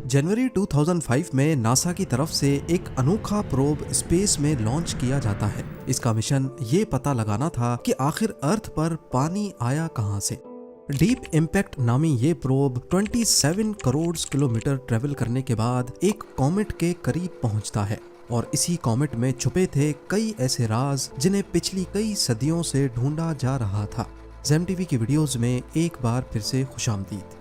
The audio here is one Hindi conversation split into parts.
जनवरी 2005 में नासा की तरफ से एक अनोखा प्रोब स्पेस में लॉन्च किया जाता है। इसका मिशन ये पता लगाना था कि आखिर अर्थ पर पानी आया कहां से। डीप इम्पैक्ट नामी ये प्रोब 27 करोड़ किलोमीटर ट्रेवल करने के बाद एक कॉमेट के करीब पहुंचता है और इसी कॉमेट में छुपे थे कई ऐसे राज जिन्हें पिछली कई सदियों से ढूंढा जा रहा था। ज़ेम टीवी की वीडियोस में एक बार फिर से खुशामदीद।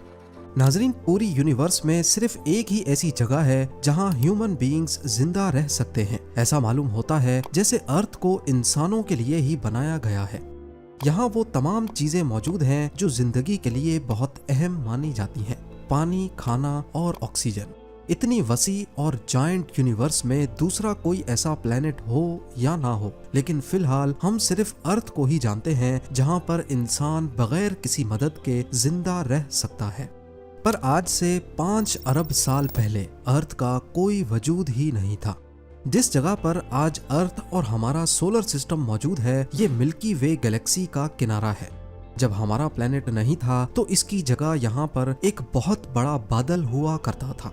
नाजरीन, पूरी यूनिवर्स में सिर्फ एक ही ऐसी जगह है जहां ह्यूमन बीइंग्स जिंदा रह सकते हैं। ऐसा मालूम होता है जैसे अर्थ को इंसानों के लिए ही बनाया गया है। यहाँ वो तमाम चीजें मौजूद हैं जो जिंदगी के लिए बहुत अहम मानी जाती हैं। पानी, खाना और ऑक्सीजन। इतनी वसी और जायंट यूनिवर्स में दूसरा कोई ऐसा प्लेनेट हो या ना हो, लेकिन फिलहाल हम सिर्फ अर्थ को ही जानते हैं जहाँ पर इंसान बगैर किसी मदद के जिंदा रह सकता है। पर आज से 5 अरब साल पहले अर्थ का कोई वजूद ही नहीं था। जिस जगह पर आज अर्थ और हमारा सोलर सिस्टम मौजूद है, ये मिल्की वे गैलेक्सी का किनारा है। जब हमारा प्लेनेट नहीं था तो इसकी जगह यहाँ पर एक बहुत बड़ा बादल हुआ करता था।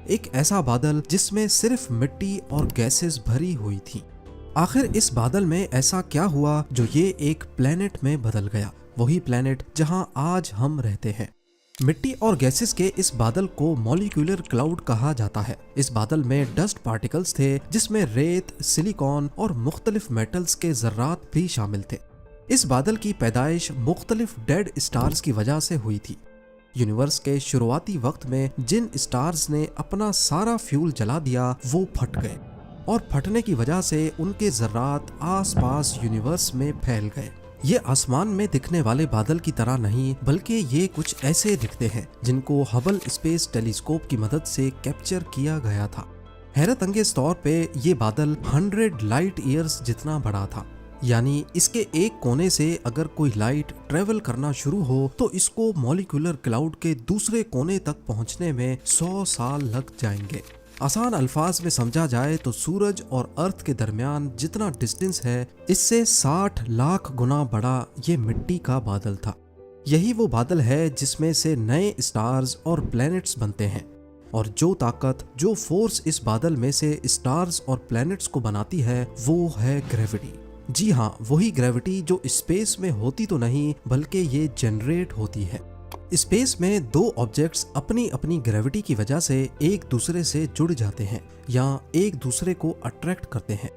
एक ऐसा बादल जिसमें सिर्फ मिट्टी और गैसेस भरी हुई थी। आखिर इस बादल में ऐसा क्या हुआ जो ये एक प्लेनेट में बदल गया, वही प्लेनेट जहाँ आज हम रहते हैं। मिट्टी और गैसेस के इस बादल को मॉलिक्यूलर क्लाउड कहा जाता है। इस बादल में डस्ट पार्टिकल्स थे जिसमें रेत, सिलिकॉन और मुख्तलिफ मेटल्स के जर्रात भी शामिल थे। इस बादल की पैदाइश मुख्तलिफ डेड स्टार्स की वजह से हुई थी। यूनिवर्स के शुरुआती वक्त में जिन स्टार्स ने अपना सारा फ्यूल जला दिया वो फट गए और फटने की वजह से उनके जर्रात आसपास यूनिवर्स में फैल गए। ये आसमान में दिखने वाले बादल की तरह नहीं, बल्कि ये कुछ ऐसे दिखते हैं जिनको हबल स्पेस टेलीस्कोप की मदद से कैप्चर किया गया था। हैरत अंगेज तौर पे ये बादल 100 लाइट ईयर्स जितना बड़ा था। यानी इसके एक कोने से अगर कोई लाइट ट्रेवल करना शुरू हो तो इसको मॉलिक्यूलर क्लाउड के दूसरे कोने तक पहुंचने में 100 साल लग जाएंगे। आसान अल्फाज में समझा जाए तो सूरज और अर्थ के दरमियान जितना डिस्टेंस है, इससे 60 लाख गुना बड़ा ये मिट्टी का बादल था। यही वो बादल है जिसमें से नए स्टार्स और प्लैनेट्स बनते हैं। और जो ताकत, जो फोर्स इस बादल में से स्टार्स और प्लैनेट्स को बनाती है वो है ग्रेविटी। जी हाँ, वही ग्रेविटी जो स्पेस में होती तो नहीं बल्कि ये जनरेट होती है। स्पेस में दो ऑब्जेक्ट्स अपनी अपनी ग्रेविटी की वजह से एक दूसरे से जुड़ जाते हैं या एक दूसरे को अट्रैक्ट करते हैं।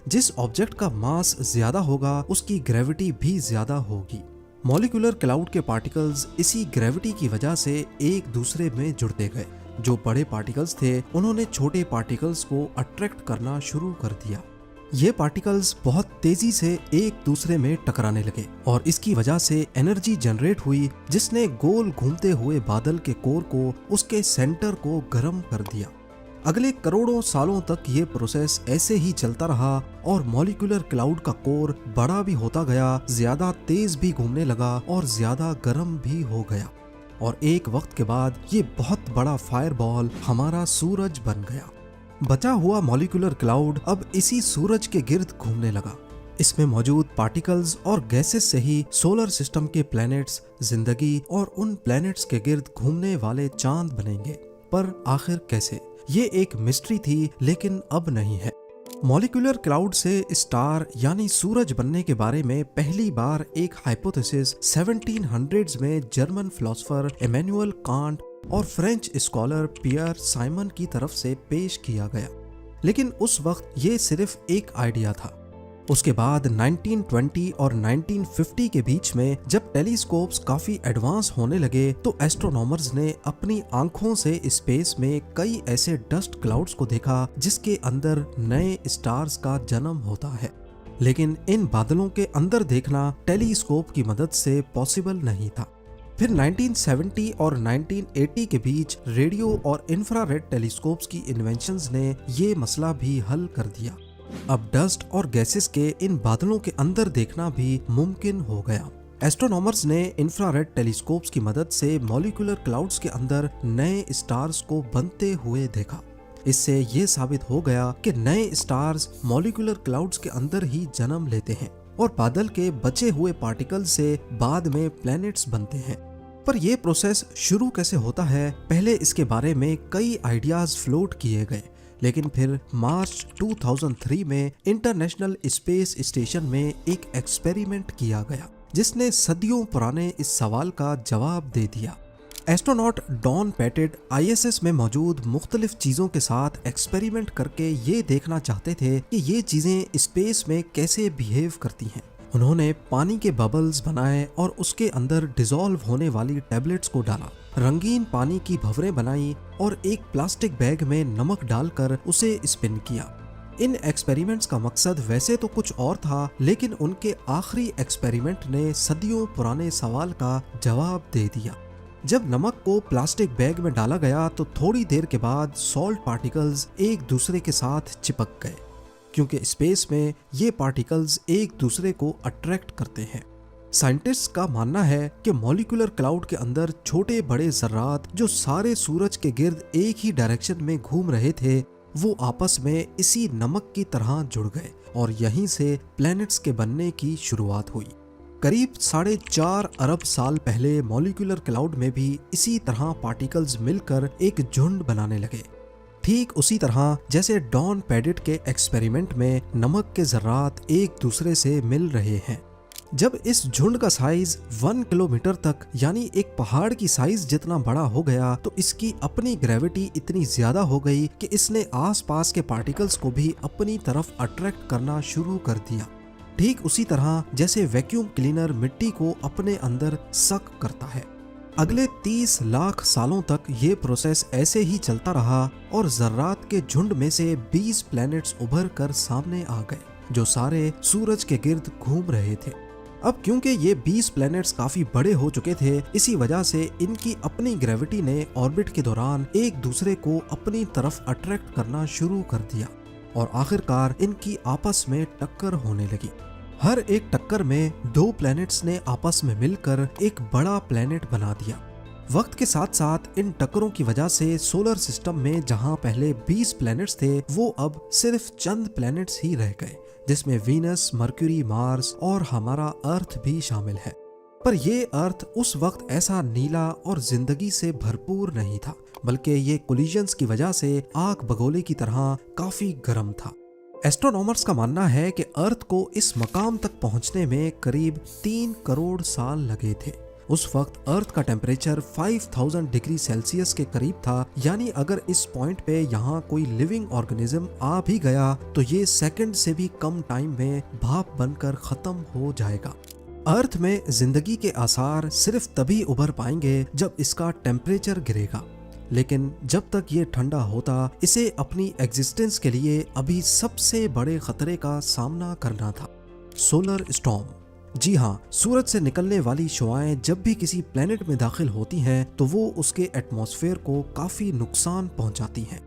जिस ऑब्जेक्ट का मास ज्यादा होगा उसकी ग्रेविटी भी ज्यादा होगी। मॉलिक्यूलर क्लाउड के पार्टिकल्स इसी ग्रेविटी की वजह से एक दूसरे में जुड़ते गए। जो बड़े पार्टिकल्स थे उन्होंने छोटे पार्टिकल्स को अट्रैक्ट करना शुरू कर दिया। ये पार्टिकल्स बहुत तेजी से एक दूसरे में टकराने लगे और इसकी वजह से एनर्जी जनरेट हुई जिसने गोल घूमते हुए बादल के कोर को, उसके सेंटर को गर्म कर दिया। अगले करोड़ों सालों तक ये प्रोसेस ऐसे ही चलता रहा और मॉलिक्यूलर क्लाउड का कोर बड़ा भी होता गया, ज्यादा तेज भी घूमने लगा और ज्यादा गर्म भी हो गया। और एक वक्त के बाद ये बहुत बड़ा फायरबॉल हमारा सूरज बन गया। बचा हुआ मॉलिक्यूलर क्लाउड अब इसी सूरज के गिर्द घूमने लगा। इसमें मौजूद पार्टिकल्स और गैसेस से ही सोलर सिस्टम के प्लैनेट्स, जिंदगी और उन प्लैनेट्स के गिर्द घूमने वाले चांद बनेंगे। पर आखिर कैसे? ये एक मिस्ट्री थी, लेकिन अब नहीं है। मॉलिक्यूलर क्लाउड से स्टार यानी सूरज बनने के बारे में पहली बार एक हाइपोथेसिस 1700s में जर्मन फिलोसोफर इमैनुअल कांट और फ्रेंच स्कॉलर पियर साइमन की तरफ से पेश किया गया, लेकिन उस वक्त ये सिर्फ एक आइडिया था। उसके बाद 1920 और 1950 के बीच में जब टेलीस्कोप्स काफी एडवांस होने लगे तो एस्ट्रोनॉमर्स ने अपनी आंखों से स्पेस में कई ऐसे डस्ट क्लाउड्स को देखा जिसके अंदर नए स्टार्स का जन्म होता है। लेकिन इन बादलों के अंदर देखना टेलीस्कोप की मदद से पॉसिबल नहीं था। फिर 1970 और 1980 के बीच रेडियो और इंफ्रारेड टेलीस्कोप्स की इन्वेंशंस ने ये मसला भी हल कर दिया। अब डस्ट और गैसेस के इन बादलों के अंदर देखना भी मुमकिन हो गया। एस्ट्रोनॉमर्स ने इंफ्रारेड टेलीस्कोप्स की मदद से मॉलिक्यूलर क्लाउड्स के अंदर नए स्टार्स को बनते हुए देखा। इससे ये साबित हो गया कि नए स्टार्स मॉलिक्यूलर क्लाउड्स के अंदर ही जन्म लेते हैं और बादल के बचे हुए पार्टिकल से बाद में प्लैनेट्स बनते हैं। पर यह प्रोसेस शुरू कैसे होता है, पहले इसके बारे में कई आइडियाज फ्लोट किए गए, लेकिन फिर मार्च 2003 में इंटरनेशनल स्पेस स्टेशन में एक एक्सपेरिमेंट किया गया जिसने सदियों पुराने इस सवाल का जवाब दे दिया। एस्ट्रोनॉट डॉन पेटिट ISS में मौजूद मुख्तलिफ चीजों के साथ एक्सपेरिमेंट करके ये देखना चाहते थे कि ये चीजें स्पेस में कैसे बिहेव करती हैं। उन्होंने पानी के बबल्स बनाए और उसके अंदर डिसॉल्व होने वाली टैबलेट्स को डाला, रंगीन पानी की भंवरें बनाई और एक प्लास्टिक बैग में नमक डालकर उसे स्पिन किया। इन एक्सपेरिमेंट्स का मकसद वैसे तो कुछ और था, लेकिन उनके आखिरी एक्सपेरिमेंट ने सदियों पुराने सवाल का जवाब दे दिया। जब नमक को प्लास्टिक बैग में डाला गया तो थोड़ी देर के बाद सॉल्ट पार्टिकल्स एक दूसरे के साथ चिपक गए, क्योंकि स्पेस में ये पार्टिकल्स एक दूसरे को अट्रैक्ट करते हैं। साइंटिस्ट्स का मानना है कि मॉलिक्यूलर क्लाउड के अंदर छोटे बड़े जर्रात जो सारे सूरज के गिर्द एक ही डायरेक्शन में घूम रहे थे, वो आपस में इसी नमक की तरह जुड़ गए और यहीं से प्लैनेट्स के बनने की शुरुआत हुई। करीब 4.5 अरब साल पहले मॉलिक्यूलर क्लाउड में भी इसी तरह पार्टिकल्स मिलकर एक झुंड बनाने लगे, ठीक उसी तरह जैसे डॉन पेडिट के एक्सपेरिमेंट में नमक के जर्रात एक दूसरे से मिल रहे हैं। जब इस झुंड का साइज 1 किलोमीटर तक यानी एक पहाड़ की साइज जितना बड़ा हो गया तो इसकी अपनी ग्रेविटी इतनी ज्यादा हो गई कि इसने आसपास के पार्टिकल्स को भी अपनी तरफ अट्रैक्ट करना शुरू कर दिया, ठीक उसी तरह जैसे वैक्यूम क्लीनर मिट्टी को अपने अंदर सक करता है। अगले 30 लाख सालों तक ये प्रोसेस ऐसे ही चलता रहा और जर्रात के झुंड में से 20 प्लैनेट्स उभर कर सामने आ गए जो सारे सूरज के गिर्द घूम रहे थे। अब क्योंकि ये 20 प्लैनेट्स काफी बड़े हो चुके थे, इसी वजह से इनकी अपनी ग्रेविटी ने ऑर्बिट के दौरान एक दूसरे को अपनी तरफ अट्रैक्ट करना शुरू कर दिया और आखिरकार इनकी आपस में टक्कर होने लगी। हर एक टक्कर में 2 प्लैनेट्स ने आपस में मिलकर एक बड़ा प्लैनेट बना दिया। वक्त के साथ साथ इन टक्करों की वजह से सोलर सिस्टम में जहां पहले 20 प्लैनेट्स थे, वो अब सिर्फ चंद प्लैनेट्स ही रह गए, जिसमें वीनस, मरक्यूरी, मार्स और हमारा अर्थ भी शामिल है। पर ये अर्थ उस वक्त ऐसा नीला और जिंदगी से भरपूर नहीं था, बल्कि ये कोलिजन्स की वजह से आग बगोले की तरह काफी गर्म था। एस्ट्रोनॉमर्स का मानना है कि अर्थ को इस मकाम तक पहुंचने में करीब 3 करोड़ साल लगे थे। उस वक्त अर्थ का टेम्परेचर 5000 डिग्री सेल्सियस के करीब था, यानी अगर इस पॉइंट पे यहाँ कोई लिविंग ऑर्गेनिज्म आ भी गया तो ये सेकंड से भी कम टाइम में भाप बनकर खत्म हो जाएगा। अर्थ में जिंदगी के आसार सिर्फ तभी उभर पाएंगे जब इसका टेम्परेचर गिरेगा, लेकिन जब तक ये ठंडा होता, इसे अपनी एग्जिस्टेंस के लिए अभी सबसे बड़े खतरे का सामना करना था, सोलर स्टॉर्म। जी हाँ, सूरज से निकलने वाली शुआएं जब भी किसी प्लेनेट में दाखिल होती हैं तो वो उसके एटमॉस्फेयर को काफी नुकसान पहुंचाती हैं।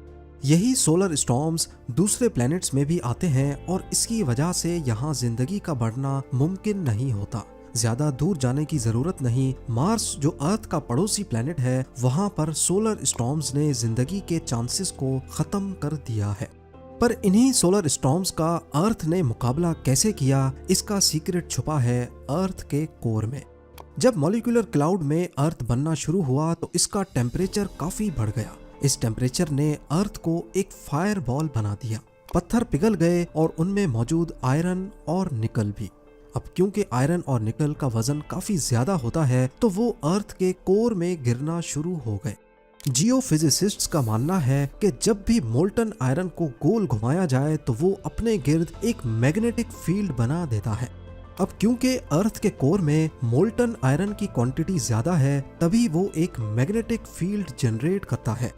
यही सोलर स्टॉर्म्स दूसरे प्लैनेट्स में भी आते हैं और इसकी वजह से यहाँ जिंदगी का बढ़ना मुमकिन नहीं होता। ज्यादा दूर जाने की जरूरत नहीं, मार्स जो अर्थ का पड़ोसी प्लैनेट है, वहाँ पर सोलर स्टॉर्म्स ने जिंदगी के चांसेस को खत्म कर दिया है। पर इन्हीं सोलर स्टॉर्म्स का अर्थ ने मुकाबला कैसे किया, इसका सीक्रेट छुपा है अर्थ के कोर में। जब मॉलिक्यूलर क्लाउड में अर्थ बनना शुरू हुआ तो इसका टेम्परेचर काफी बढ़ गया। इस टेम्परेचर ने अर्थ को एक फायर बॉल बना दिया। पत्थर पिघल गए और उनमें मौजूद आयरन और निकल भी। अब क्योंकि आयरन और निकल का वजन काफी ज्यादा होता है तो वो अर्थ के कोर में गिरना शुरू हो गए। जियोफिजिसिस्ट्स का मानना है कि जब भी मोल्टन आयरन को गोल घुमाया जाए तो वो अपने गिर्द एक मैग्नेटिक फील्ड बना देता है। अब क्योंकि अर्थ के कोर में मोल्टन आयरन की क्वांटिटी ज्यादा है, तभी वो एक मैग्नेटिक फील्ड जनरेट करता है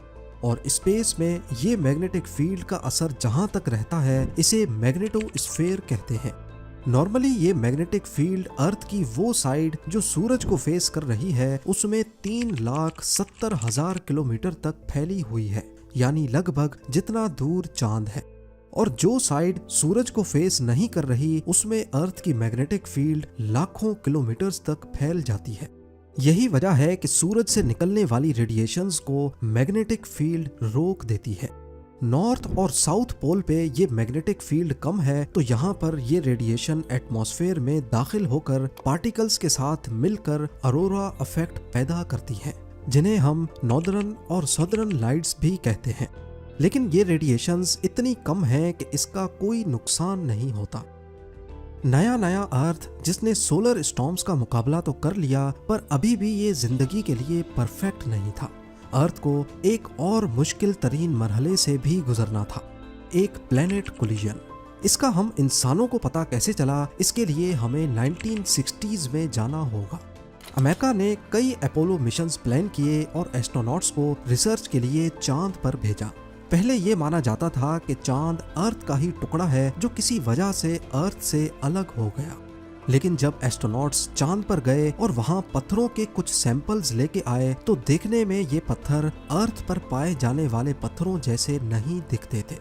और स्पेस में ये मैग्नेटिक फील्ड का असर जहां तक रहता है, इसे मैग्नेटोस्फीयर कहते हैं। नॉर्मली ये मैग्नेटिक फील्ड अर्थ की वो साइड जो सूरज को फेस कर रही है उसमें 3,70,000 किलोमीटर तक फैली हुई है, यानी लगभग जितना दूर चांद है। और जो साइड सूरज को फेस नहीं कर रही उसमें अर्थ की मैग्नेटिक फील्ड लाखों किलोमीटर्स तक फैल जाती है। यही वजह है कि सूरज से निकलने वाली रेडिएशंस को मैग्नेटिक फील्ड रोक देती है। नॉर्थ और साउथ पोल पे ये मैग्नेटिक फील्ड कम है, तो यहाँ पर ये रेडिएशन एटमॉस्फेयर में दाखिल होकर पार्टिकल्स के साथ मिलकर अरोरा इफेक्ट पैदा करती है, जिन्हें हम नॉर्दर्न और सदर्न लाइट्स भी कहते हैं। लेकिन ये रेडिएशंस इतनी कम है कि इसका कोई नुकसान नहीं होता। नया अर्थ जिसने सोलर स्टॉर्म्स का मुकाबला तो कर लिया, पर अभी भी ये जिंदगी के लिए परफेक्ट नहीं था। अर्थ को एक और मुश्किल तरीन मरहले से भी गुजरना था, एक प्लेनेट कोलिजन। इसका हम इंसानों को पता कैसे चला, इसके लिए हमें 1960s में जाना होगा। अमेरिका ने कई अपोलो मिशंस प्लान किए और एस्ट्रोनॉट्स को रिसर्च के लिए चांद पर भेजा। पहले ये माना जाता था कि चांद अर्थ का ही टुकड़ा है जो किसी वजह से अर्थ से अलग हो गया। लेकिन जब एस्ट्रोनॉट्स चांद पर गए और वहां पत्थरों के कुछ सैंपल्स लेके आए, तो देखने में ये पत्थर अर्थ पर पाए जाने वाले पत्थरों जैसे नहीं दिखते थे।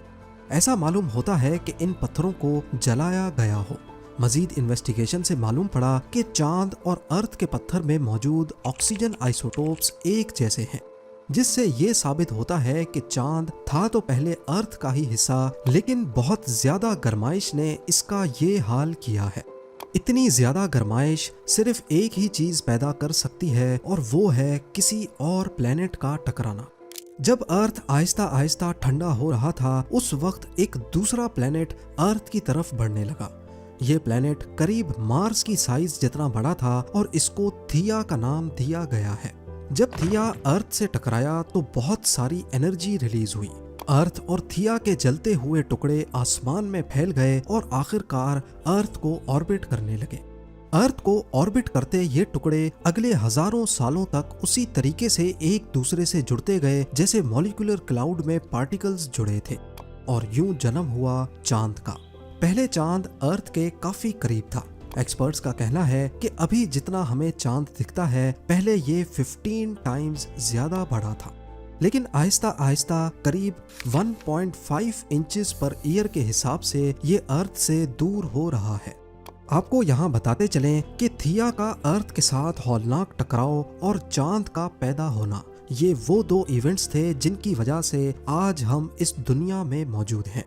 ऐसा मालूम होता है कि इन पत्थरों को जलाया गया हो। मजीद इन्वेस्टिगेशन से मालूम पड़ा कि चांद और अर्थ के पत्थर में मौजूद ऑक्सीजन आइसोटोप्स एक जैसे हैं, जिससे ये साबित होता है कि चांद था तो पहले अर्थ का ही हिस्सा, लेकिन बहुत ज्यादा गर्माइश ने इसका ये हाल किया है। इतनी ज्यादा गर्माइश सिर्फ एक ही चीज पैदा कर सकती है, और वो है किसी और प्लेनेट का टकराना। जब अर्थ आहिस्ता आहिस्ता ठंडा हो रहा था, उस वक्त एक दूसरा प्लेनेट अर्थ की तरफ बढ़ने लगा। ये प्लेनेट करीब मार्स की साइज जितना बड़ा था और इसको थिया का नाम दिया गया है। जब थिया अर्थ से टकराया तो बहुत सारी एनर्जी रिलीज हुई। अर्थ और थिया के जलते हुए टुकड़े आसमान में फैल गए और आखिरकार अर्थ को ऑर्बिट करने लगे। अर्थ को ऑर्बिट करते ये टुकड़े अगले हजारों सालों तक उसी तरीके से एक दूसरे से जुड़ते गए जैसे मॉलिक्यूलर क्लाउड में पार्टिकल्स जुड़े थे, और यूं जन्म हुआ चांद का। पहले चांद अर्थ के काफी करीब था। एक्सपर्ट्स का कहना है कि अभी जितना हमें चांद दिखता है, पहले ये 15 टाइम्स ज्यादा बड़ा था। लेकिन आहिस्ता आहिस्ता करीब 1.5 इंचेस पर ईयर के हिसाब से ये अर्थ से दूर हो रहा है। आपको यहाँ बताते चलें कि थिया का अर्थ के साथ हौलनाक टकराव और चांद का पैदा होना, ये वो दो इवेंट्स थे जिनकी वजह से आज हम इस दुनिया में मौजूद हैं।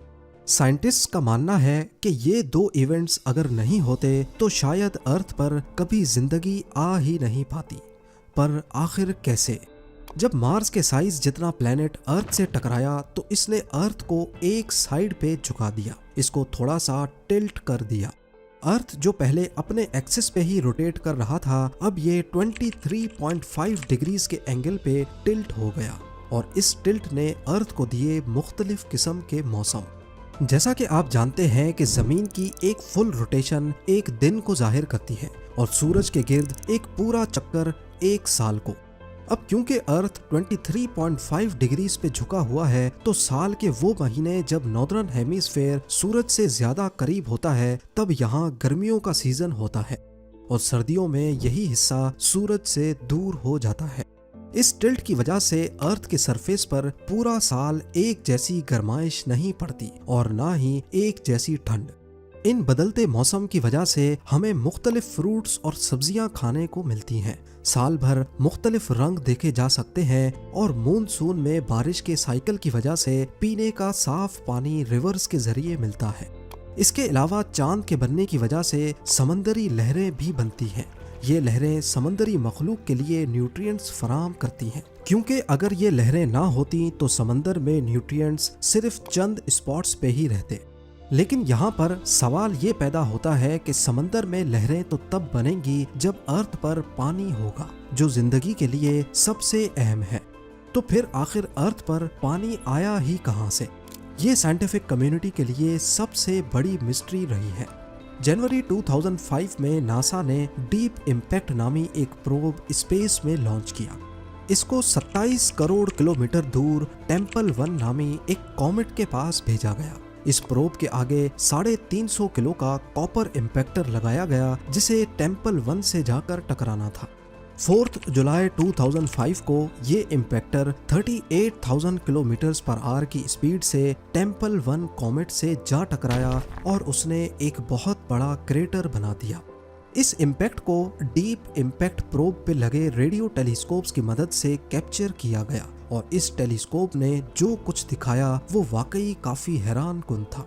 साइंटिस्ट्स का मानना है कि ये दो इवेंट्स अगर नहीं होते तो शायद अर्थ पर कभी जिंदगी आ ही नहीं पाती। पर आखिर कैसे? जब मार्स के साइज जितना प्लेनेट अर्थ से टकराया तो इसने अर्थ को एक साइड पे झुका दिया, इसको थोड़ा सा टिल्ट कर दिया। अर्थ जो पहले अपने एक्सिस पे ही रोटेट कर रहा था, अब ये 23.5 डिग्रीज के एंगल पे टिल्ट हो गया, और इस टिल्ट ने अर्थ को दिए मुख्तलिफ किस्म के मौसम। जैसा कि आप जानते हैं कि जमीन की एक फुल रोटेशन एक दिन को जाहिर करती है और सूरज के गिर्द एक पूरा चक्कर एक साल को। अब क्योंकि अर्थ 23.5 डिग्रीज पे झुका हुआ है, तो साल के वो महीने जब नॉर्दर्न हेमिस्फेयर सूरज से ज्यादा करीब होता है, तब यहाँ गर्मियों का सीजन होता है, और सर्दियों में यही हिस्सा सूरज से दूर हो जाता है। इस टिल्ट की वजह से अर्थ के सरफेस पर पूरा साल एक जैसी गर्माइश नहीं पड़ती और ना ही एक जैसी ठंड। इन बदलते मौसम की वजह से हमें मुख्तलिफ फ्रूट्स और सब्जियां खाने को मिलती हैं। साल भर मुख्तलिफ रंग देखे जा सकते हैं, और मूनसून में बारिश के साइकिल की वजह से पीने का साफ पानी रिवर्स के जरिए मिलता है। इसके अलावा चांद के बनने की वजह से समंदरी लहरें भी बनती हैं। ये लहरें समंदरी मखलूक के लिए न्यूट्रिएंट्स फराहम करती हैं, क्योंकि अगर ये लहरें ना होती तो समंदर में न्यूट्रिएंट्स सिर्फ चंद स्पॉट्स पे ही रहते। लेकिन यहाँ पर सवाल ये पैदा होता है कि समंदर में लहरें तो तब बनेंगी जब अर्थ पर पानी होगा, जो जिंदगी के लिए सबसे अहम है। तो फिर आखिर अर्थ पर पानी आया ही कहाँ से? ये साइंटिफिक कम्युनिटी के लिए सबसे बड़ी मिस्ट्री रही है। जनवरी 2005 में नासा ने डीप इम्पैक्ट नामी एक प्रोब स्पेस में लॉन्च किया। इसको 27 करोड़ किलोमीटर दूर टेम्पल-1 नामी एक कॉमेट के पास भेजा गया। इस प्रोब के आगे 350 किलो का कॉपर इम्पैक्टर लगाया गया, जिसे टेम्पल-1 से जाकर टकराना था। 4 जुलाई 2005 को ये इम्पैक्टर 38,000 किलोमीटर पर आवर की स्पीड से टेम्पल-1 कॉमेट से जा टकराया और उसने एक बहुत बड़ा क्रेटर बना दिया। इस इम्पैक्ट को डीप इम्पैक्ट प्रोब पे लगे रेडियो टेलीस्कोप्स की मदद से कैप्चर किया गया और इस टेलीस्कोप ने जो कुछ दिखाया वो वाकई काफी हैरानकुन था।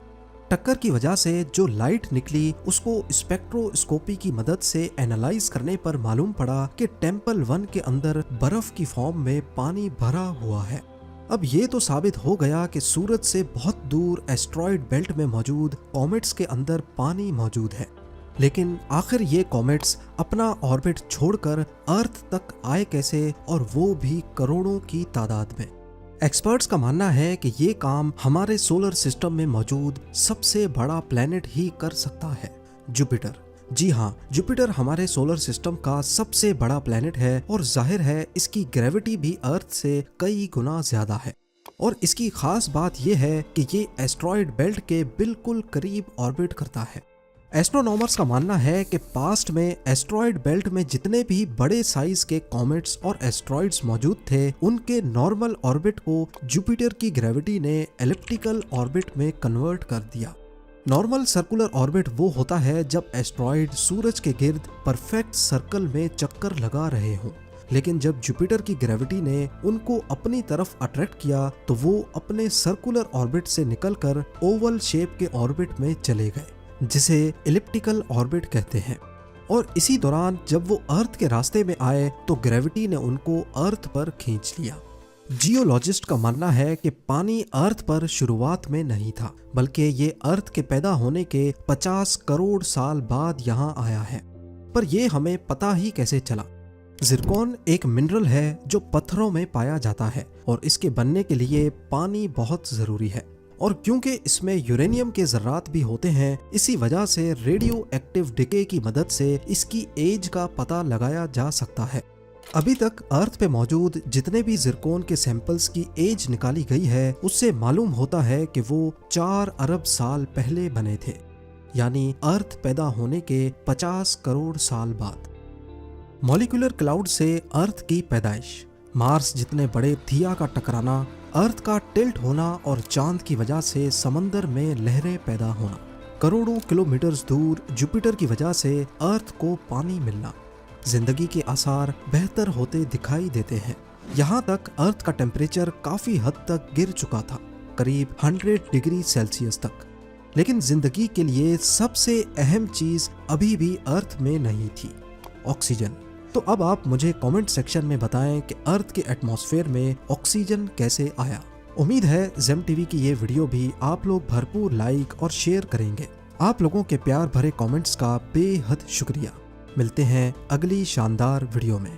टक्कर की वजह से जो लाइट निकली उसको स्पेक्ट्रोस्कोपी की मदद से एनालाइज करने पर मालूम पड़ा कि टेम्पल 1 के अंदर बर्फ की फॉर्म में पानी भरा हुआ है। अब ये तो साबित हो गया कि सूरज से बहुत दूर एस्ट्रॉयड बेल्ट में मौजूद कॉमेट्स के अंदर पानी मौजूद है, लेकिन आखिर ये कॉमेट्स अपना ऑर्बिट छोड़कर अर्थ तक आए कैसे, और वो भी करोड़ों की तादाद में। एक्सपर्ट्स का मानना है कि ये काम हमारे सोलर सिस्टम में मौजूद सबसे बड़ा प्लेनेट ही कर सकता है, जुपिटर। जी हाँ, जुपिटर हमारे सोलर सिस्टम का सबसे बड़ा प्लेनेट है और जाहिर है इसकी ग्रेविटी भी अर्थ से कई गुना ज्यादा है। और इसकी खास बात यह है कि ये एस्ट्रॉयड बेल्ट के बिल्कुल करीब ऑर्बिट करता है। एस्ट्रोनॉमर्स का मानना है कि पास्ट में एस्ट्रॉयड बेल्ट में जितने भी बड़े साइज के कॉमेट्स और एस्ट्रॉयड्स मौजूद थे, उनके नॉर्मल ऑर्बिट को जुपिटर की ग्रेविटी ने एलिप्टिकल ऑर्बिट में कन्वर्ट कर दिया। नॉर्मल सर्कुलर ऑर्बिट वो होता है जब एस्ट्रॉयड सूरज के गिर्द परफेक्ट सर्कल में चक्कर लगा रहे हों, लेकिन जब जुपिटर की ग्रेविटी ने उनको अपनी तरफ अट्रैक्ट किया तो वो अपने सर्कुलर ऑर्बिट से निकलकर ओवल शेप के ऑर्बिट में चले गए, जिसे एलिप्टिकल ऑर्बिट कहते हैं। और इसी दौरान जब वो अर्थ के रास्ते में आए तो ग्रेविटी ने उनको अर्थ पर खींच लिया। जियोलॉजिस्ट का मानना है कि पानी अर्थ पर शुरुआत में नहीं था, बल्कि ये अर्थ के पैदा होने के 50 करोड़ साल बाद यहाँ आया है। पर ये हमें पता ही कैसे चला? जिरकॉन एक मिनरल है जो पत्थरों में पाया जाता है और इसके बनने के लिए पानी बहुत जरूरी है। और क्योंकि इसमें यूरेनियम के जर्रात भी होते हैं, इसी वजह से रेडियो एक्टिव डिके की मदद से इसकी एज का पता लगाया जा सकता है। अभी तक अर्थ पे मौजूद जितने भी जिरकॉन के सैंपल्स की एज निकाली गई है, उससे मालूम होता है कि वो 4 अरब साल पहले बने थे, यानी अर्थ पैदा होने के 50 करोड़ साल बाद। मॉलिक्यूलर क्लाउड से अर्थ की पैदाइश, मार्स जितने बड़े थिया का टकराना, अर्थ का टिल्ट होना और चांद की वजह से समंदर में लहरें पैदा होना, करोड़ों किलोमीटर दूर जुपिटर की वजह से अर्थ को पानी मिलना, जिंदगी के आसार बेहतर होते दिखाई देते हैं। यहाँ तक अर्थ का टेम्परेचर काफी हद तक गिर चुका था, करीब 100 डिग्री सेल्सियस तक। लेकिन जिंदगी के लिए सबसे अहम चीज अभी भी अर्थ में नहीं थी, ऑक्सीजन। तो अब आप मुझे कमेंट सेक्शन में बताएं कि अर्थ के एटमॉस्फेयर में ऑक्सीजन कैसे आया। उम्मीद है जेम टीवी की ये वीडियो भी आप लोग भरपूर लाइक और शेयर करेंगे। आप लोगों के प्यार भरे कमेंट्स का बेहद शुक्रिया। मिलते हैं अगली शानदार वीडियो में।